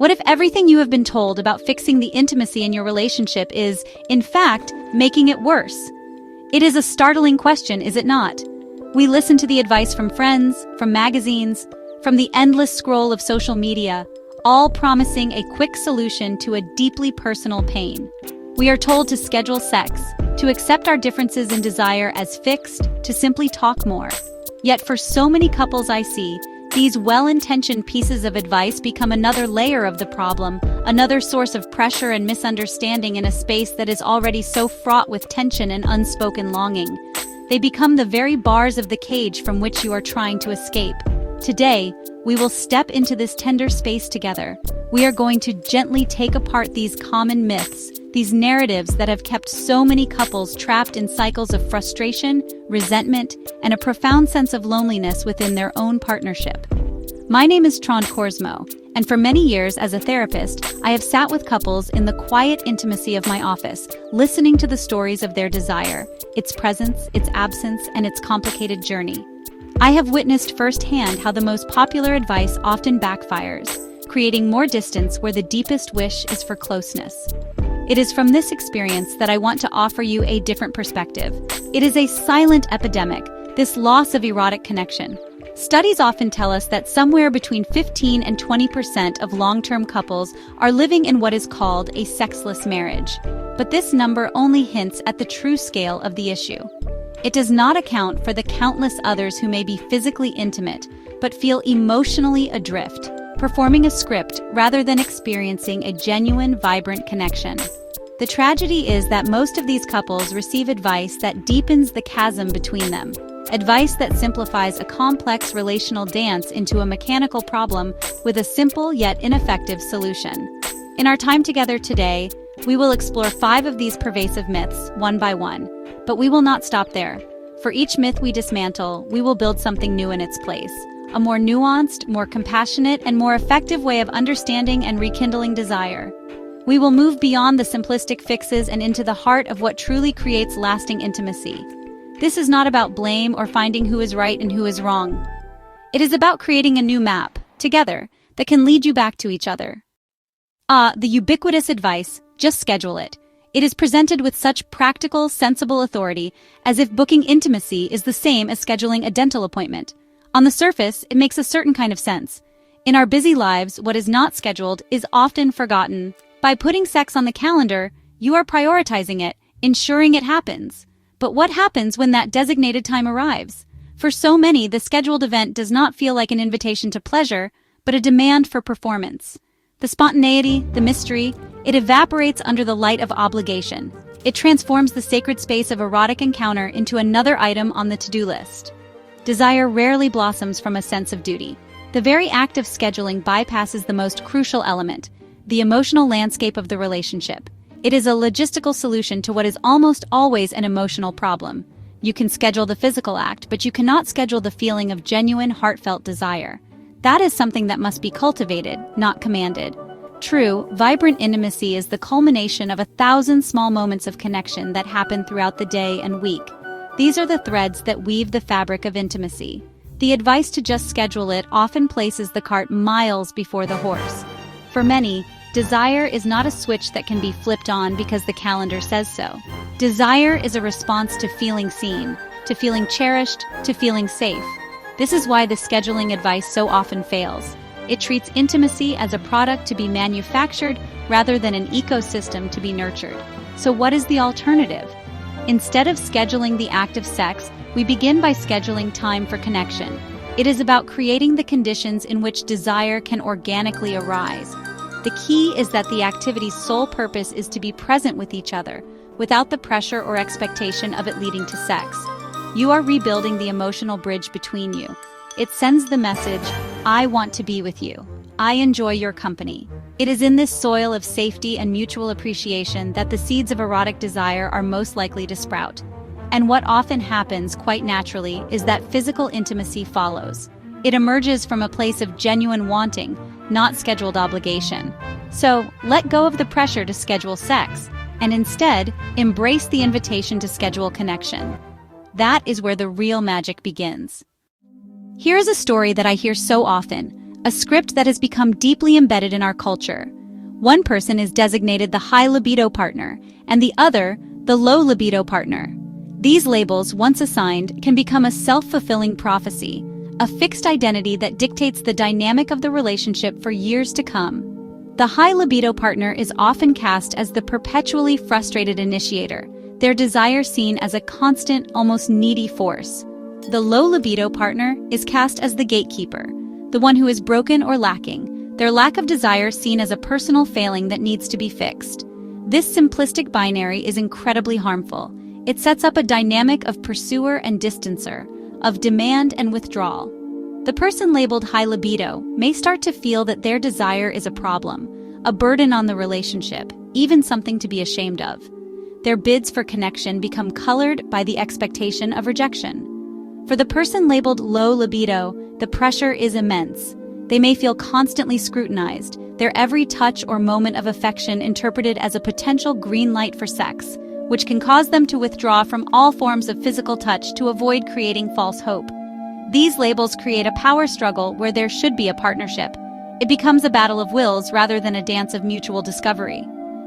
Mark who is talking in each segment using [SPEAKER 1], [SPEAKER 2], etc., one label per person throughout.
[SPEAKER 1] What if everything you have been told about fixing the intimacy in your relationship is, in fact, making it worse? It is a startling question, is it not? We listen to the advice from friends, from magazines, from the endless scroll of social media, all promising a quick solution to a deeply personal pain. We are told to schedule sex, to accept our differences in desire as fixed, to simply talk more. Yet for so many couples I see, these well-intentioned pieces of advice become another layer of the problem, another source of pressure and misunderstanding in a space that is already so fraught with tension and unspoken longing. They become the very bars of the cage from which you are trying to escape. Today, we will step into this tender space together. We are going to gently take apart these common myths, these narratives that have kept so many couples trapped in cycles of frustration, resentment, and a profound sense of loneliness within their own partnership. My name is Trond Korsmo, and for many years as a therapist, I have sat with couples in the quiet intimacy of my office, listening to the stories of their desire, its presence, its absence, and its complicated journey. I have witnessed firsthand how the most popular advice often backfires, creating more distance where the deepest wish is for closeness. It is from this experience that I want to offer you a different perspective. It is a silent epidemic, this loss of erotic connection. Studies often tell us that somewhere between 15 and 20% of long-term couples are living in what is called a sexless marriage. But this number only hints at the true scale of the issue. It does not account for the countless others who may be physically intimate, but feel emotionally adrift, performing a script rather than experiencing a genuine, vibrant connection. The tragedy is that most of these couples receive advice that deepens the chasm between them, advice that simplifies a complex relational dance into a mechanical problem with a simple yet ineffective solution. In our time together today, we will explore 5 of these pervasive myths, one by one. But we will not stop there. For each myth we dismantle, we will build something new in its place. A more nuanced, more compassionate, and more effective way of understanding and rekindling desire. We will move beyond the simplistic fixes and into the heart of what truly creates lasting intimacy. This is not about blame or finding who is right and who is wrong. It is about creating a new map, together, that can lead you back to each other. The ubiquitous advice, just schedule it. It is presented with such practical, sensible authority, as if booking intimacy is the same as scheduling a dental appointment. On the surface, it makes a certain kind of sense. In our busy lives, what is not scheduled is often forgotten. By putting sex on the calendar, you are prioritizing it, ensuring it happens. But what happens when that designated time arrives? For so many, the scheduled event does not feel like an invitation to pleasure, but a demand for performance. The spontaneity, the mystery, it evaporates under the light of obligation. It transforms the sacred space of erotic encounter into another item on the to-do list. Desire rarely blossoms from a sense of duty. The very act of scheduling bypasses the most crucial element, the emotional landscape of the relationship. It is a logistical solution to what is almost always an emotional problem. You can schedule the physical act, but you cannot schedule the feeling of genuine, heartfelt desire. That is something that must be cultivated, not commanded. True, vibrant intimacy is the culmination of 1,000 small moments of connection that happen throughout the day and week. These are the threads that weave the fabric of intimacy. The advice to just schedule it often places the cart miles before the horse. For many, desire is not a switch that can be flipped on because the calendar says so. Desire is a response to feeling seen, to feeling cherished, to feeling safe. This is why the scheduling advice so often fails. It treats intimacy as a product to be manufactured rather than an ecosystem to be nurtured. So what is the alternative? Instead of scheduling the act of sex, we begin by scheduling time for connection. It is about creating the conditions in which desire can organically arise. The key is that the activity's sole purpose is to be present with each other, without the pressure or expectation of it leading to sex. You are rebuilding the emotional bridge between you. It sends the message, I want to be with you. I enjoy your company. It is in this soil of safety and mutual appreciation that the seeds of erotic desire are most likely to sprout. And what often happens quite naturally is that physical intimacy follows. It emerges from a place of genuine wanting, not scheduled obligation. So, let go of the pressure to schedule sex, and instead, embrace the invitation to schedule connection. That is where the real magic begins. Here is a story that I hear so often. a script that has become deeply embedded in our culture. One person is designated the high libido partner, and the other, the low libido partner. These labels, once assigned, can become a self-fulfilling prophecy, a fixed identity that dictates the dynamic of the relationship for years to come. The high libido partner is often cast as the perpetually frustrated initiator, their desire seen as a constant, almost needy force. The low libido partner is cast as the gatekeeper, the one who is broken or lacking, their lack of desire seen as a personal failing that needs to be fixed. This simplistic binary is incredibly harmful. It sets up a dynamic of pursuer and distancer, of demand and withdrawal. The person labeled high libido may start to feel that their desire is a problem, a burden on the relationship, even something to be ashamed of. Their bids for connection become colored by the expectation of rejection. For the person labeled low libido, the pressure is immense. They may feel constantly scrutinized, their every touch or moment of affection interpreted as a potential green light for sex, which can cause them to withdraw from all forms of physical touch to avoid creating false hope. These labels create a power struggle where there should be a partnership. It becomes a battle of wills rather than a dance of mutual discovery.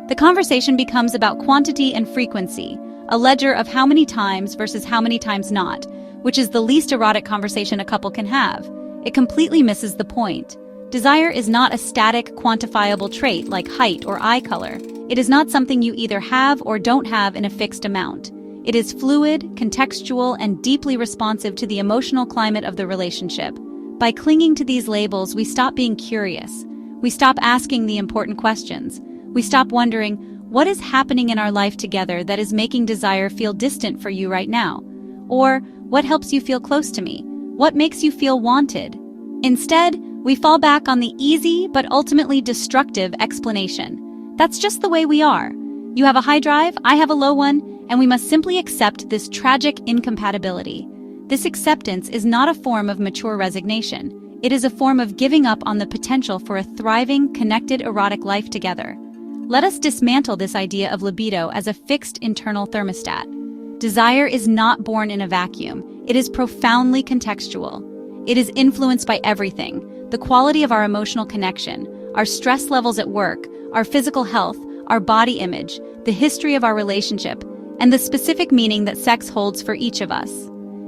[SPEAKER 1] The conversation becomes about quantity and frequency, a ledger of how many times versus how many times not, which is the least erotic conversation a couple can have. It completely misses the point. Desire is not a static, quantifiable trait like height or eye color. It is not something you either have or don't have in a fixed amount. It is fluid, contextual, and deeply responsive to the emotional climate of the relationship. By clinging to these labels, we stop being curious. We stop asking the important questions. We stop wondering, what is happening in our life together that is making desire feel distant for you right now? Or, what helps you feel close to me? What makes you feel wanted? Instead, we fall back on the easy but ultimately destructive explanation. That's just the way we are. You have a high drive, I have a low one, and we must simply accept this tragic incompatibility. This acceptance is not a form of mature resignation. It is a form of giving up on the potential for a thriving, connected erotic life together. Let us dismantle this idea of libido as a fixed internal thermostat. Desire is not born in a vacuum. It is profoundly contextual. It is influenced by everything: the quality of our emotional connection, our stress levels at work, our physical health, our body image, the history of our relationship, and the specific meaning that sex holds for each of us.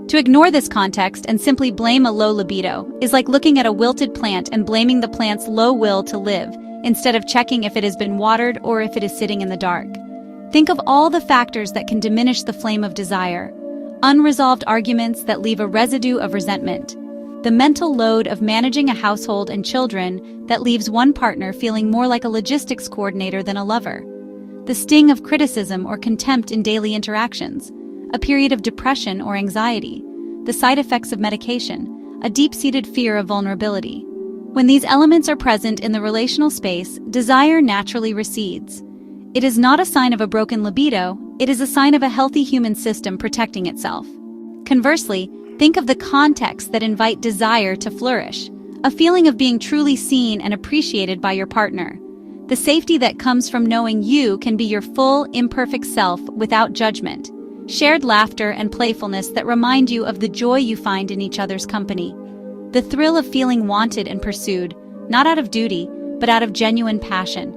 [SPEAKER 1] To ignore this context and simply blame a low libido is like looking at a wilted plant and blaming the plant's low will to live, instead of checking if it has been watered or if it is sitting in the dark. Think of all the factors that can diminish the flame of desire. Unresolved arguments that leave a residue of resentment. The mental load of managing a household and children that leaves one partner feeling more like a logistics coordinator than a lover. The sting of criticism or contempt in daily interactions. A period of depression or anxiety. The side effects of medication. A deep-seated fear of vulnerability. When these elements are present in the relational space, desire naturally recedes. It is not a sign of a broken libido, it is a sign of a healthy human system protecting itself. Conversely, think of the contexts that invite desire to flourish. A feeling of being truly seen and appreciated by your partner. The safety that comes from knowing you can be your full, imperfect self without judgment. Shared laughter and playfulness that remind you of the joy you find in each other's company. The thrill of feeling wanted and pursued, not out of duty, but out of genuine passion.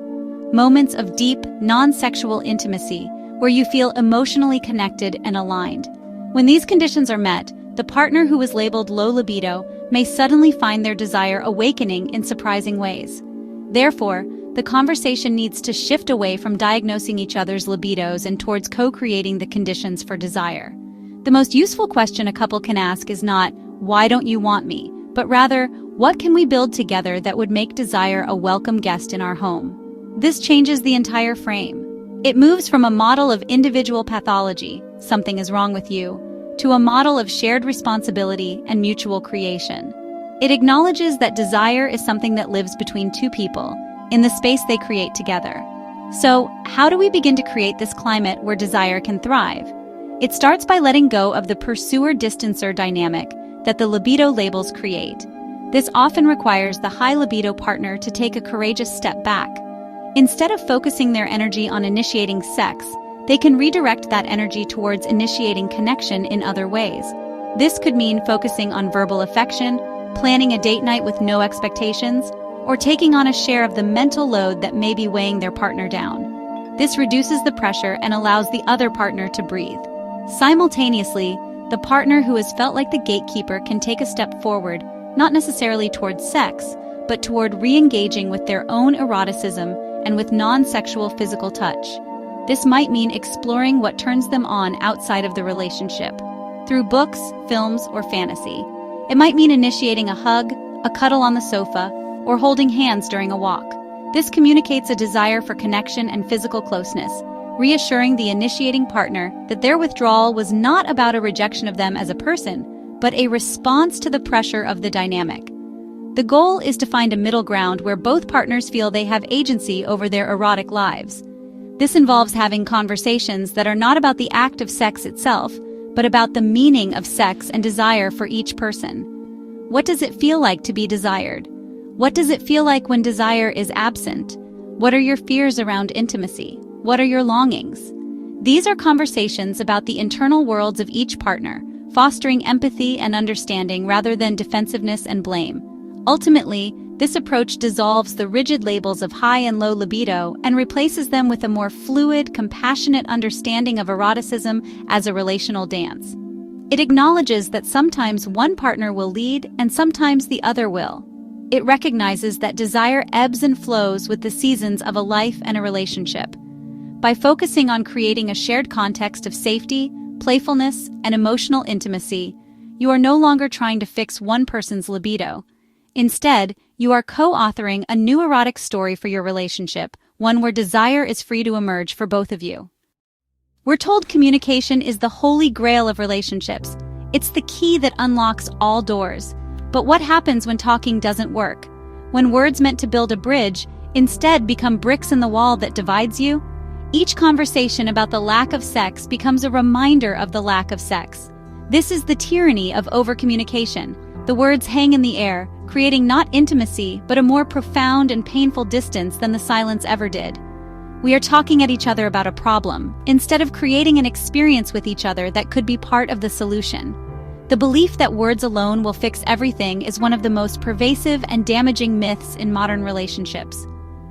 [SPEAKER 1] Moments of deep, non-sexual intimacy where you feel emotionally connected and aligned. When these conditions are met, the partner who is labeled low libido may suddenly find their desire awakening in surprising ways. Therefore, the conversation needs to shift away from diagnosing each other's libidos and towards co-creating the conditions for desire. The most useful question a couple can ask is not, "Why don't you want me?" but rather, "What can we build together that would make desire a welcome guest in our home?" This changes the entire frame. It moves from a model of individual pathology, something is wrong with you, to a model of shared responsibility and mutual creation. It acknowledges that desire is something that lives between two people, in the space they create together. So, how do we begin to create this climate where desire can thrive? It starts by letting go of the pursuer-distancer dynamic that the libido labels create. This often requires the high libido partner to take a courageous step back. Instead of focusing their energy on initiating sex, they can redirect that energy towards initiating connection in other ways. This could mean focusing on verbal affection, planning a date night with no expectations, or taking on a share of the mental load that may be weighing their partner down. This reduces the pressure and allows the other partner to breathe. Simultaneously, the partner who has felt like the gatekeeper can take a step forward, not necessarily towards sex, but toward re-engaging with their own eroticism and with non-sexual physical touch. This might mean exploring what turns them on outside of the relationship, through books, films, or fantasy. It might mean initiating a hug, a cuddle on the sofa, or holding hands during a walk. This communicates a desire for connection and physical closeness, reassuring the initiating partner that their withdrawal was not about a rejection of them as a person, but a response to the pressure of the dynamic. The goal is to find a middle ground where both partners feel they have agency over their erotic lives. This involves having conversations that are not about the act of sex itself, but about the meaning of sex and desire for each person. What does it feel like to be desired? What does it feel like when desire is absent? What are your fears around intimacy? What are your longings? These are conversations about the internal worlds of each partner, fostering empathy and understanding rather than defensiveness and blame. Ultimately, this approach dissolves the rigid labels of high and low libido and replaces them with a more fluid, compassionate understanding of eroticism as a relational dance. It acknowledges that sometimes one partner will lead and sometimes the other will. It recognizes that desire ebbs and flows with the seasons of a life and a relationship. By focusing on creating a shared context of safety, playfulness, and emotional intimacy, you are no longer trying to fix one person's libido. Instead, you are co-authoring a new erotic story for your relationship, one where desire is free to emerge for both of you. We're told communication is the holy grail of relationships. It's the key that unlocks all doors. But what happens when talking doesn't work? When words meant to build a bridge instead become bricks in the wall that divides you? Each conversation about the lack of sex becomes a reminder of the lack of sex. This is the tyranny of overcommunication. The words hang in the air, creating not intimacy, but a more profound and painful distance than the silence ever did. We are talking at each other about a problem, instead of creating an experience with each other that could be part of the solution. The belief that words alone will fix everything is one of the most pervasive and damaging myths in modern relationships.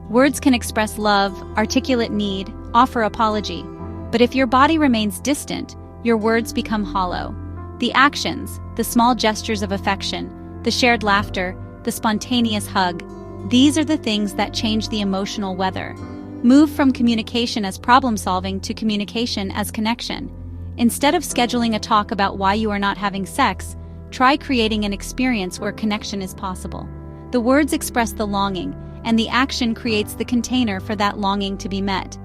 [SPEAKER 1] Words can express love, articulate need, offer apology, but if your body remains distant, your words become hollow. The actions, the small gestures of affection, the shared laughter, the spontaneous hug, these are the things that change the emotional weather. Move from communication as problem-solving to communication as connection. Instead of scheduling a talk about why you are not having sex, try creating an experience where connection is possible. The words express the longing, and the action creates the container for that longing to be met.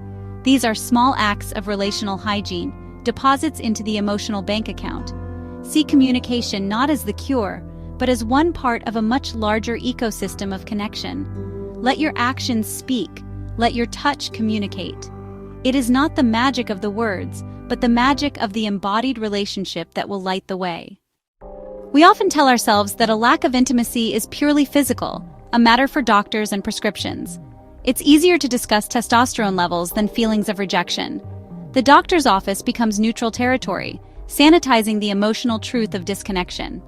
[SPEAKER 1] These are small acts of relational hygiene, deposits into the emotional bank account. See communication not as the cure, but as one part of a much larger ecosystem of connection. Let your actions speak. Let your touch communicate. It is not the magic of the words, but the magic of the embodied relationship that will light the way. We often tell ourselves that a lack of intimacy is purely physical, a matter for doctors and prescriptions. It's easier to discuss testosterone levels than feelings of rejection. The doctor's office becomes neutral territory, sanitizing the emotional truth of disconnection.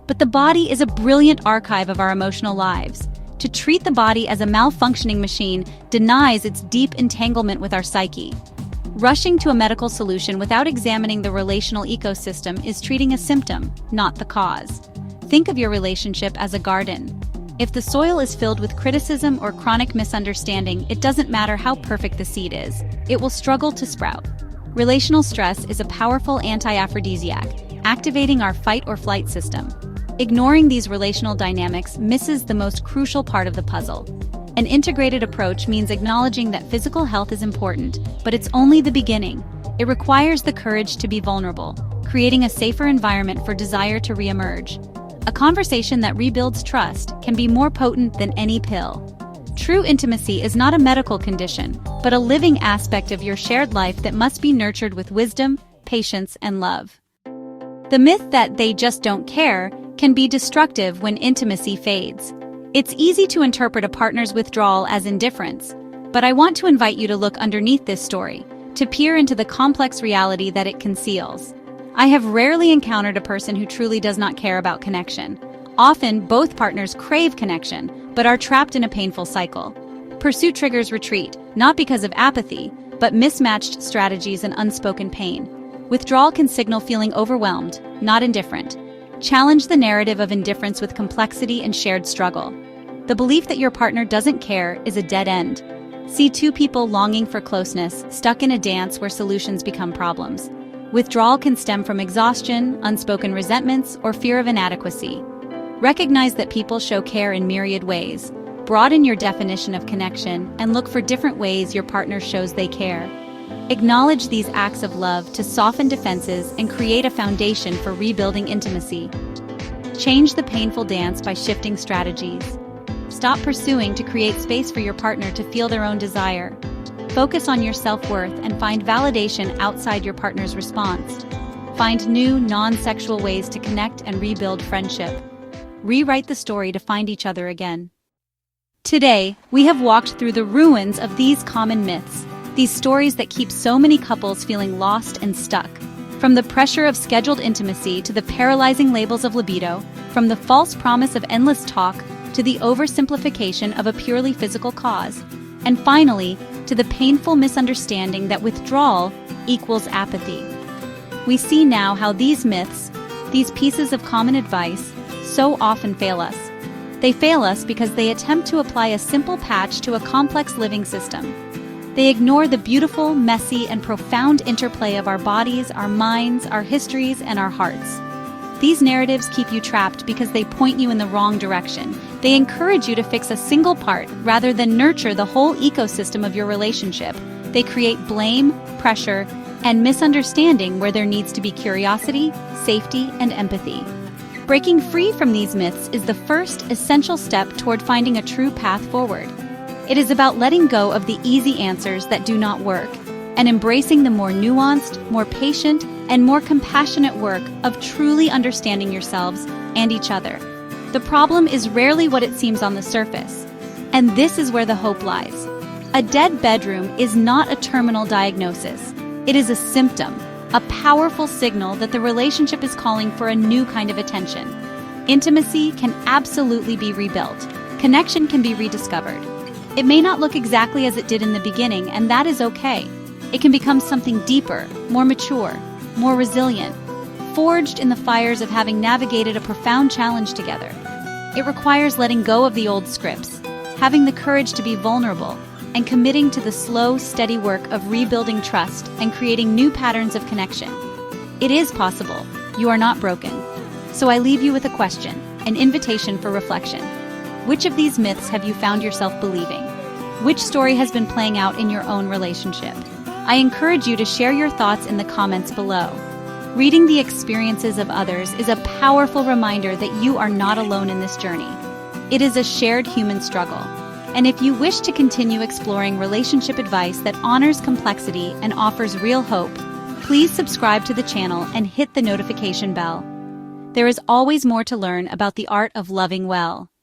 [SPEAKER 1] But the body is a brilliant archive of our emotional lives. To treat the body as a malfunctioning machine denies its deep entanglement with our psyche. Rushing to a medical solution without examining the relational ecosystem is treating a symptom, not the cause. Think of your relationship as a garden. If the soil is filled with criticism or chronic misunderstanding, it doesn't matter how perfect the seed is. It will struggle to sprout. Relational stress is a powerful anti-aphrodisiac, activating our fight or flight system. Ignoring these relational dynamics misses the most crucial part of the puzzle. An integrated approach means acknowledging that physical health is important, but it's only the beginning. It requires the courage to be vulnerable, creating a safer environment for desire to reemerge. A conversation that rebuilds trust can be more potent than any pill. True intimacy is not a medical condition, but a living aspect of your shared life that must be nurtured with wisdom, patience, and love. The myth that they just don't care can be destructive when intimacy fades. It's easy to interpret a partner's withdrawal as indifference, but I want to invite you to look underneath this story, to peer into the complex reality that it conceals. I have rarely encountered a person who truly does not care about connection. Often, both partners crave connection, but are trapped in a painful cycle. Pursuit triggers retreat, not because of apathy, but mismatched strategies and unspoken pain. Withdrawal can signal feeling overwhelmed, not indifferent. Challenge the narrative of indifference with complexity and shared struggle. The belief that your partner doesn't care is a dead end. See two people longing for closeness, stuck in a dance where solutions become problems. Withdrawal can stem from exhaustion, unspoken resentments, or fear of inadequacy. Recognize that people show care in myriad ways. Broaden your definition of connection and look for different ways your partner shows they care. Acknowledge these acts of love to soften defenses and create a foundation for rebuilding intimacy. Change the painful dance by shifting strategies. Stop pursuing to create space for your partner to feel their own desire. Focus on your self-worth and find validation outside your partner's response. Find new, non-sexual ways to connect and rebuild friendship. Rewrite the story to find each other again. Today, we have walked through the ruins of these common myths, these stories that keep so many couples feeling lost and stuck. From the pressure of scheduled intimacy to the paralyzing labels of libido, from the false promise of endless talk to the oversimplification of a purely physical cause, and finally, to the painful misunderstanding that withdrawal equals apathy. We see now how these myths, these pieces of common advice, so often fail us. They fail us because they attempt to apply a simple patch to a complex living system. They ignore the beautiful, messy, and profound interplay of our bodies, our minds, our histories, and our hearts. These narratives keep you trapped because they point you in the wrong direction. They encourage you to fix a single part rather than nurture the whole ecosystem of your relationship. They create blame, pressure, and misunderstanding where there needs to be curiosity, safety, and empathy. Breaking free from these myths is the first essential step toward finding a true path forward. It is about letting go of the easy answers that do not work and embracing the more nuanced, more patient, and more compassionate work of truly understanding yourselves and each other. The problem is rarely what it seems on the surface, and this is where the hope lies. A dead bedroom is not a terminal diagnosis. It is a symptom, a powerful signal that the relationship is calling for a new kind of attention. Intimacy can absolutely be rebuilt. Connection can be rediscovered. It may not look exactly as it did in the beginning, and that is okay. It can become something deeper, more mature, more resilient, forged in the fires of having navigated a profound challenge together. It requires letting go of the old scripts, having the courage to be vulnerable, and committing to the slow, steady work of rebuilding trust and creating new patterns of connection. It is possible. You are not broken. So I leave you with a question, an invitation for reflection. Which of these myths have you found yourself believing? Which story has been playing out in your own relationship? I encourage you to share your thoughts in the comments below. Reading the experiences of others is a powerful reminder that you are not alone in this journey. It is a shared human struggle. And if you wish to continue exploring relationship advice that honors complexity and offers real hope, please subscribe to the channel and hit the notification bell. There is always more to learn about the art of loving well.